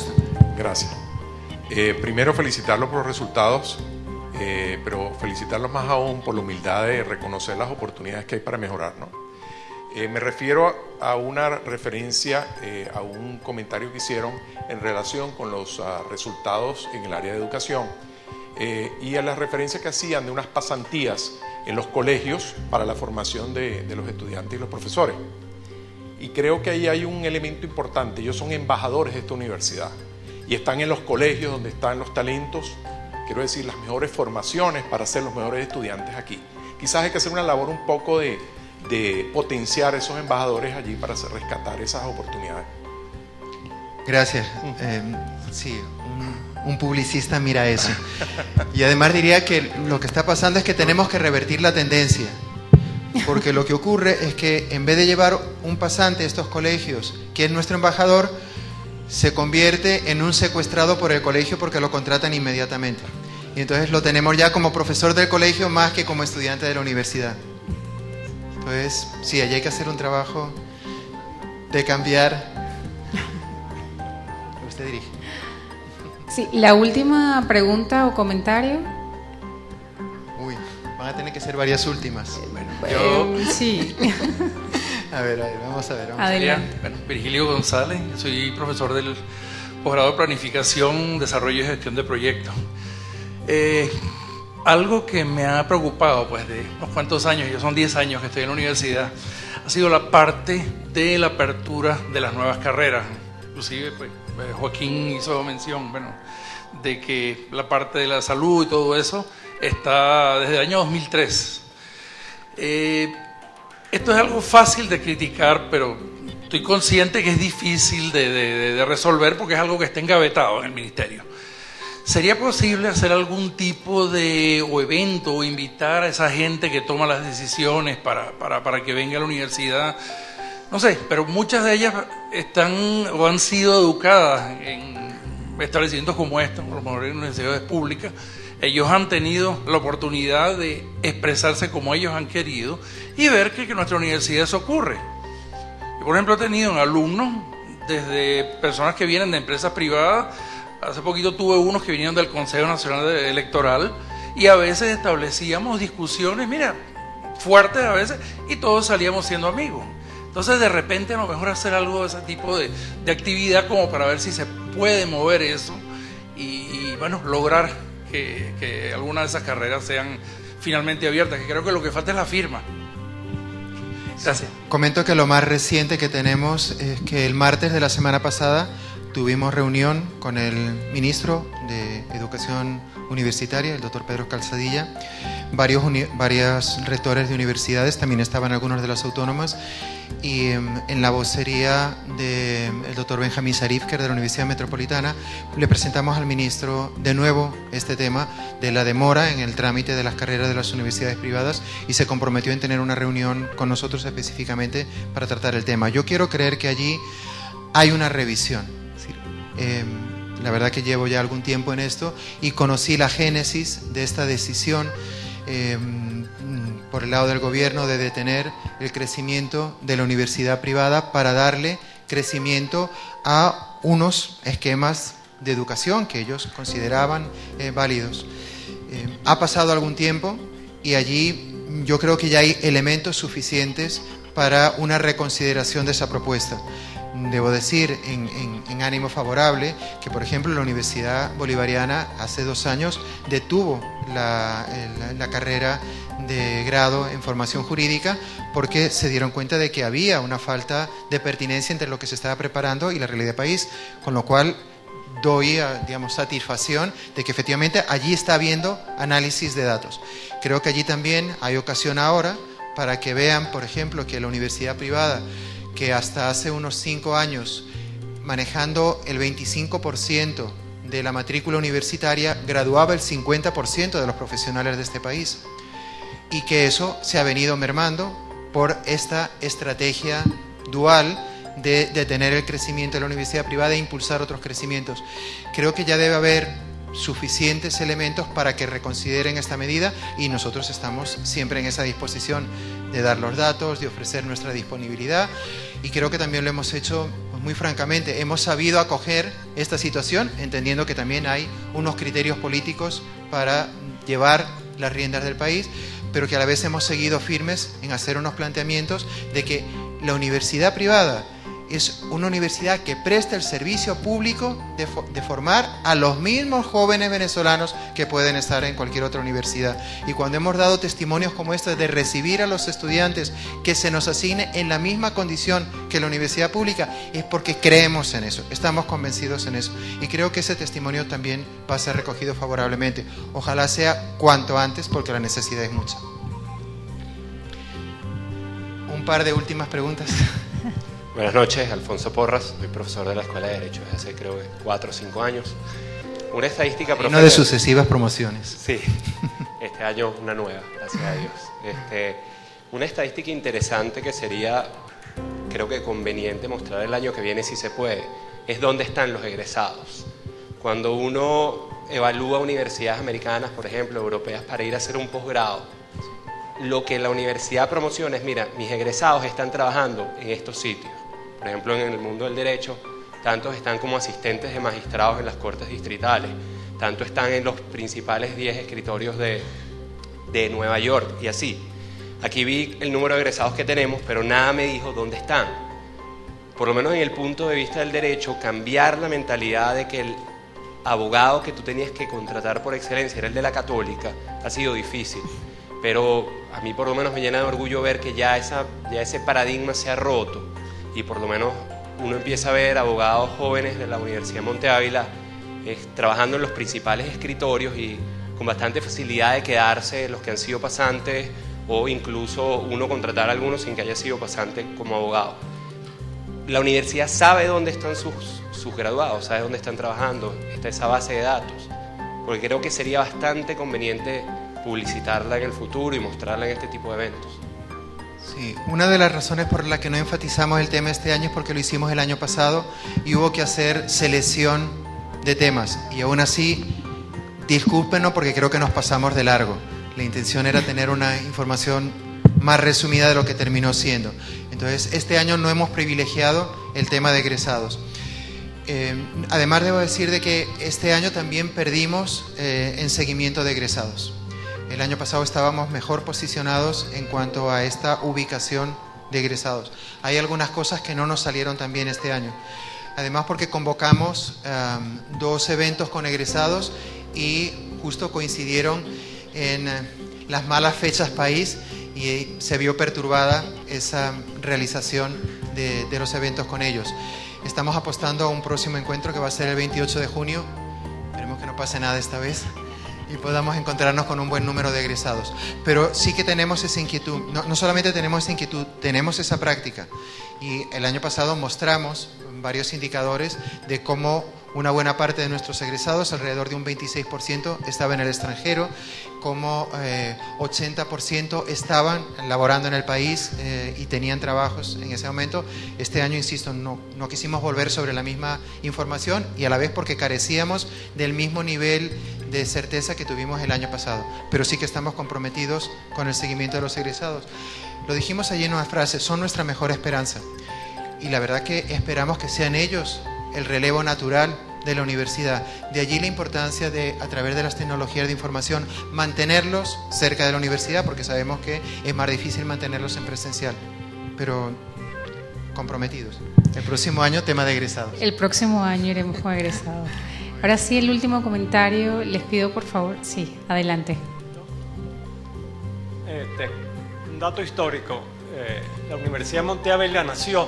[SPEAKER 10] Gracias. Primero felicitarlo por los resultados, pero felicitarlo más aún por la humildad de reconocer las oportunidades que hay para mejorar, ¿no? Me refiero a una referencia, a un comentario que hicieron en relación con los resultados en el área de educación y a la referencia que hacían de unas pasantías en los colegios para la formación de los estudiantes y los profesores. Y creo que ahí hay un elemento importante. Ellos son embajadores de esta universidad y están en los colegios donde están los talentos, quiero decir, las mejores formaciones para ser los mejores estudiantes aquí. Quizás hay que hacer una labor un poco de potenciar esos embajadores allí para rescatar esas oportunidades.
[SPEAKER 2] Gracias. Sí, un publicista mira eso. Y además diría que lo que está pasando es que tenemos que revertir la tendencia. Porque lo que ocurre es que en vez de llevar un pasante a estos colegios, que es nuestro embajador, se convierte en un secuestrado por el colegio porque lo contratan inmediatamente. Y entonces lo tenemos ya como profesor del colegio más que como estudiante de la universidad. Entonces, sí, allí hay que hacer un trabajo de cambiar. Usted dirige.
[SPEAKER 1] Sí, la última pregunta o comentario.
[SPEAKER 2] Uy, van a tener que ser varias últimas.
[SPEAKER 1] Sí.
[SPEAKER 2] A ver, vamos a ver.
[SPEAKER 1] Adelante.
[SPEAKER 11] Bueno, Virgilio González, soy profesor del posgrado de Planificación, Desarrollo y Gestión de Proyectos. Algo que me ha preocupado, pues, de unos cuantos años, yo son 10 años que estoy en la universidad, ha sido la parte de la apertura de las nuevas carreras. Inclusive, pues, Joaquín hizo mención, bueno, de que la parte de la salud y todo eso está desde el año 2003. Esto es algo fácil de criticar, pero estoy consciente que es difícil de resolver porque es algo que está engavetado en el ministerio. ¿Sería posible hacer algún tipo de evento o invitar a esa gente que toma las decisiones para que venga a la universidad? No sé, pero muchas de ellas están o han sido educadas en establecimientos como estos, por lo mejor en universidades públicas. Ellos han tenido la oportunidad de expresarse como ellos han querido y ver que en nuestra universidad eso ocurre. Yo, por ejemplo, he tenido alumnos desde personas que vienen de empresas privadas. Hace poquito tuve unos que vinieron del Consejo Nacional Electoral y a veces establecíamos discusiones, mira, fuertes a veces, y todos salíamos siendo amigos. Entonces, de repente, a lo mejor hacer algo de ese tipo de actividad como para ver si se puede mover eso y bueno, lograr que algunas de esas carreras sean finalmente abiertas, que creo que lo que falta es la firma. Gracias.
[SPEAKER 2] Comento que lo más reciente que tenemos es que el martes de la semana pasada tuvimos reunión con el ministro de Educación Universitaria, el doctor Pedro Calzadilla, varios rectores de universidades, también estaban algunos de las autónomas, y en la vocería del doctor Benjamín Sarifker de la Universidad Metropolitana le presentamos al ministro de nuevo este tema de la demora en el trámite de las carreras de las universidades privadas y se comprometió en tener una reunión con nosotros específicamente para tratar el tema. Yo quiero creer que allí hay una revisión. La verdad que llevo ya algún tiempo en esto y conocí la génesis de esta decisión por el lado del gobierno de detener el crecimiento de la universidad privada para darle crecimiento a unos esquemas de educación que ellos consideraban válidos. Ha pasado algún tiempo y allí yo creo que ya hay elementos suficientes para una reconsideración de esa propuesta. Debo decir en ánimo favorable que, por ejemplo, la Universidad Bolivariana hace 2 años detuvo la carrera de grado en formación jurídica porque se dieron cuenta de que había una falta de pertinencia entre lo que se estaba preparando y la realidad del país, con lo cual doy, digamos, satisfacción de que efectivamente allí está habiendo análisis de datos. Creo que allí también hay ocasión ahora para que vean, por ejemplo, que la universidad privada, que hasta hace unos 5 años, manejando el 25% de la matrícula universitaria, graduaba el 50% de los profesionales de este país. Y que eso se ha venido mermando por esta estrategia dual de detener el crecimiento de la universidad privada e impulsar otros crecimientos. Creo que ya debe haber suficientes elementos para que reconsideren esta medida y nosotros estamos siempre en esa disposición de dar los datos, de ofrecer nuestra disponibilidad y creo que también lo hemos hecho pues, muy francamente. Hemos sabido acoger esta situación entendiendo que también hay unos criterios políticos para llevar las riendas del país, pero que a la vez hemos seguido firmes en hacer unos planteamientos de que la universidad privada es una universidad que presta el servicio público de formar a los mismos jóvenes venezolanos que pueden estar en cualquier otra universidad. Y cuando hemos dado testimonios como este de recibir a los estudiantes que se nos asigne en la misma condición que la universidad pública, es porque creemos en eso, estamos convencidos en eso. Y creo que ese testimonio también va a ser recogido favorablemente. Ojalá sea cuanto antes porque la necesidad es mucha. Un par de últimas preguntas.
[SPEAKER 12] Buenas noches, Alfonso Porras, soy profesor de la Escuela de Derecho desde hace creo que 4 o 5 años. Una estadística,
[SPEAKER 2] profe. Una de sucesivas promociones.
[SPEAKER 12] Sí, este año una nueva, gracias a Dios. Una estadística interesante que sería, creo que conveniente mostrar el año que viene si se puede, es dónde están los egresados. Cuando uno evalúa universidades americanas, por ejemplo, europeas, para ir a hacer un posgrado, lo que la universidad promociona es, mira, mis egresados están trabajando en estos sitios. Por ejemplo, en el mundo del derecho, tantos están como asistentes de magistrados en las cortes distritales, tanto están en los principales 10 escritorios de Nueva York y así. Aquí vi el número de egresados que tenemos, pero nada me dijo dónde están. Por lo menos en el punto de vista del derecho, cambiar la mentalidad de que el abogado que tú tenías que contratar por excelencia era el de la Católica, ha sido difícil. Pero a mí por lo menos me llena de orgullo ver que ya ese paradigma se ha roto y por lo menos uno empieza a ver abogados jóvenes de la Universidad de Monte Ávila trabajando en los principales escritorios y con bastante facilidad de quedarse los que han sido pasantes o incluso uno contratar a algunos sin que haya sido pasante como abogado. La universidad sabe dónde están sus graduados, sabe dónde están trabajando, está esa base de datos, porque creo que sería bastante conveniente publicitarla en el futuro y mostrarla en este tipo de eventos.
[SPEAKER 2] Sí, una de las razones por la que no enfatizamos el tema este año es porque lo hicimos el año pasado y hubo que hacer selección de temas y aún así, discúlpenos porque creo que nos pasamos de largo. La intención era tener una información más resumida de lo que terminó siendo. Entonces, este año no hemos privilegiado el tema de egresados. Además, debo decir de que este año también perdimos en seguimiento de egresados. El año pasado estábamos mejor posicionados en cuanto a esta ubicación de egresados. Hay algunas cosas que no nos salieron tan bien este año. Además, porque convocamos 2 eventos con egresados y justo coincidieron en las malas fechas país y se vio perturbada esa realización de los eventos con ellos. Estamos apostando a un próximo encuentro que va a ser el 28 de junio. Esperemos que no pase nada esta vez y podamos encontrarnos con un buen número de egresados. Pero sí que tenemos esa inquietud. No solamente tenemos esa inquietud, tenemos esa práctica. Y el año pasado mostramos varios indicadores de cómo una buena parte de nuestros egresados, alrededor de un 26%, estaba en el extranjero, como 80% estaban laborando en el país y tenían trabajos en ese momento. Este año, insisto, no quisimos volver sobre la misma información y a la vez porque carecíamos del mismo nivel de certeza que tuvimos el año pasado. Pero sí que estamos comprometidos con el seguimiento de los egresados. Lo dijimos allí en una frase, son nuestra mejor esperanza. Y la verdad que esperamos que sean ellos el relevo natural de la universidad. De allí la importancia de, a través de las tecnologías de información, mantenerlos cerca de la universidad, porque sabemos que es más difícil mantenerlos en presencial, pero comprometidos. El próximo año, tema de egresados.
[SPEAKER 1] El próximo año iremos con egresados. Ahora sí, el último comentario, les pido por favor, sí, adelante.
[SPEAKER 13] Un dato histórico, la Universidad de Monte Ávila nació,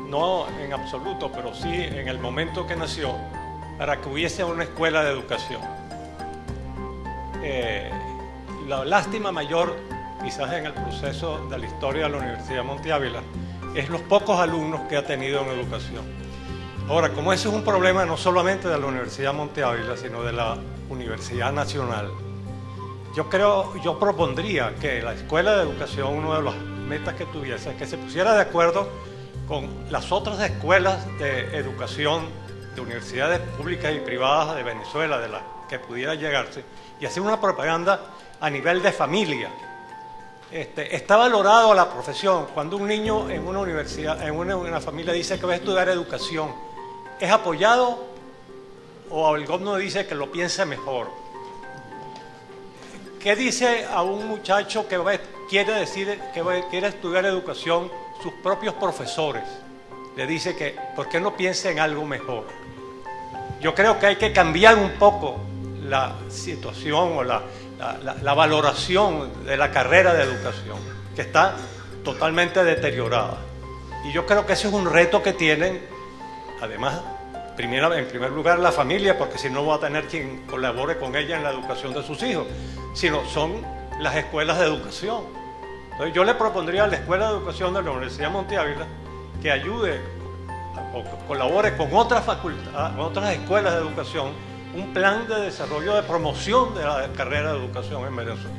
[SPEAKER 13] no en absoluto, pero sí en el momento que nació, para que hubiese una escuela de educación. La lástima mayor, quizás en el proceso de la historia de la Universidad de Monte Ávila, es los pocos alumnos que ha tenido en educación. Ahora, como ese es un problema no solamente de la Universidad de Monte Ávila, sino de la Universidad Nacional, yo propondría que la escuela de educación, una de las metas que tuviese, es que se pusiera de acuerdo con las otras escuelas de educación de universidades públicas y privadas de Venezuela, de las que pudiera llegarse, y hacer una propaganda a nivel de familia. Está valorado la profesión. Cuando un niño en una universidad, en una familia dice que va a estudiar educación, ¿es apoyado o el gobierno dice que lo piense mejor? ¿Qué dice a un muchacho que quiere estudiar educación? Sus propios profesores le dice que ¿por qué no piensa en algo mejor? Yo creo que hay que cambiar un poco la situación o la valoración de la carrera de educación, que está totalmente deteriorada. Y yo creo que ese es un reto que tienen, además, en primer lugar la familia, porque si no va a tener quien colabore con ella en la educación de sus hijos, sino son las escuelas de educación. Entonces yo le propondría a la Escuela de Educación de la Universidad de Monte Ávila que ayude o colabore con otras facultades, otras escuelas de educación, un plan de desarrollo de promoción de la carrera de educación en Venezuela.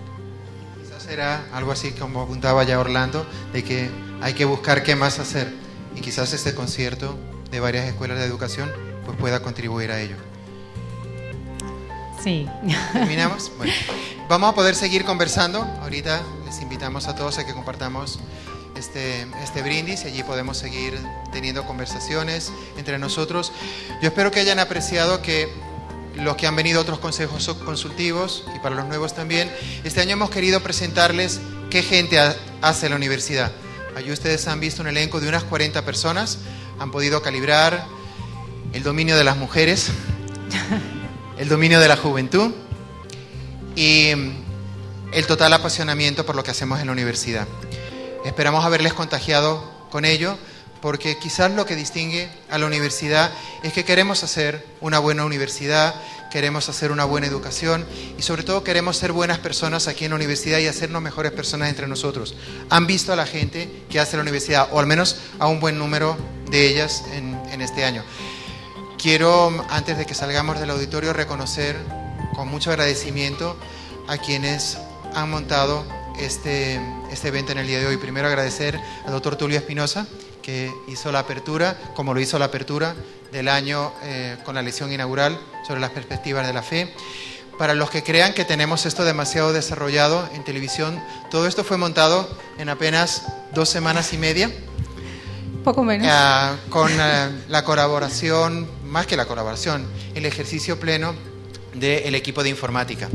[SPEAKER 2] Quizás era algo así como apuntaba ya Orlando, de que hay que buscar qué más hacer y quizás este concierto de varias escuelas de educación pues pueda contribuir a ello.
[SPEAKER 1] Sí.
[SPEAKER 2] ¿Terminamos? Bueno, vamos a poder seguir conversando. Ahorita les invitamos a todos a que compartamos este brindis y allí podemos seguir teniendo conversaciones entre nosotros. Yo espero que hayan apreciado que los que han venido a otros consejos consultivos y para los nuevos también, este año hemos querido presentarles ¿qué gente hace la universidad? Allí ustedes han visto un elenco de unas 40 personas, han podido calibrar el dominio de las mujeres, el dominio de la juventud y el total apasionamiento por lo que hacemos en la universidad. Esperamos haberles contagiado con ello, porque quizás lo que distingue a la universidad es que queremos hacer una buena universidad, queremos hacer una buena educación y sobre todo queremos ser buenas personas aquí en la universidad y hacernos mejores personas entre nosotros. Han visto a la gente que hace la universidad, o al menos a un buen número de ellas en este año. Quiero, antes de que salgamos del auditorio, reconocer con mucho agradecimiento a quienes han montado este evento en el día de hoy. Primero agradecer al doctor Tulio Espinosa, que hizo la apertura, como lo hizo la apertura del año con la lección inaugural sobre las perspectivas de la fe. Para los que crean que tenemos esto demasiado desarrollado en televisión, todo esto fue montado en apenas 2 semanas y media.
[SPEAKER 4] Poco menos.
[SPEAKER 2] Con la colaboración, más que la colaboración, el ejercicio pleno del equipo de informática,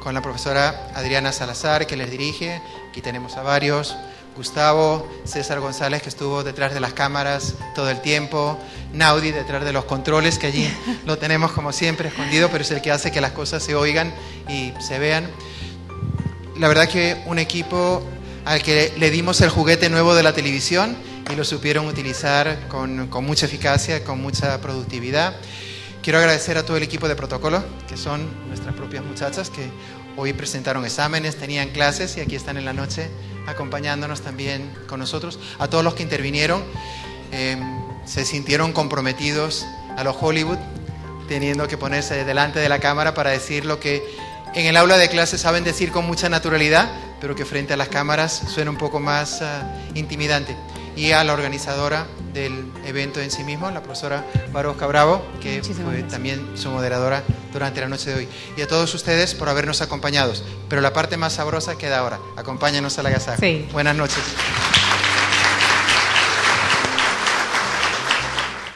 [SPEAKER 2] con la profesora Adriana Salazar, que les dirige. Aquí tenemos a varios: Gustavo, César González, que estuvo detrás de las cámaras todo el tiempo, Naudi detrás de los controles, que allí lo tenemos como siempre escondido, pero es el que hace que las cosas se oigan y se vean. La verdad que un equipo al que le dimos el juguete nuevo de la televisión y lo supieron utilizar con mucha eficacia, con mucha productividad. Quiero agradecer a todo el equipo de protocolo, que son nuestras propias muchachas, que hoy presentaron exámenes, tenían clases y aquí están en la noche acompañándonos también con nosotros. A todos los que intervinieron, se sintieron comprometidos a lo Hollywood, teniendo que ponerse delante de la cámara para decir lo que en el aula de clase saben decir con mucha naturalidad, pero que frente a las cámaras suena un poco más intimidante. Y a la organizadora del evento en sí mismo, la profesora Barosca Bravo, que fue también su moderadora durante la noche de hoy. Y a todos ustedes por habernos acompañado. Pero la parte más sabrosa queda ahora. Acompáñanos al agasajo. Sí. Buenas noches.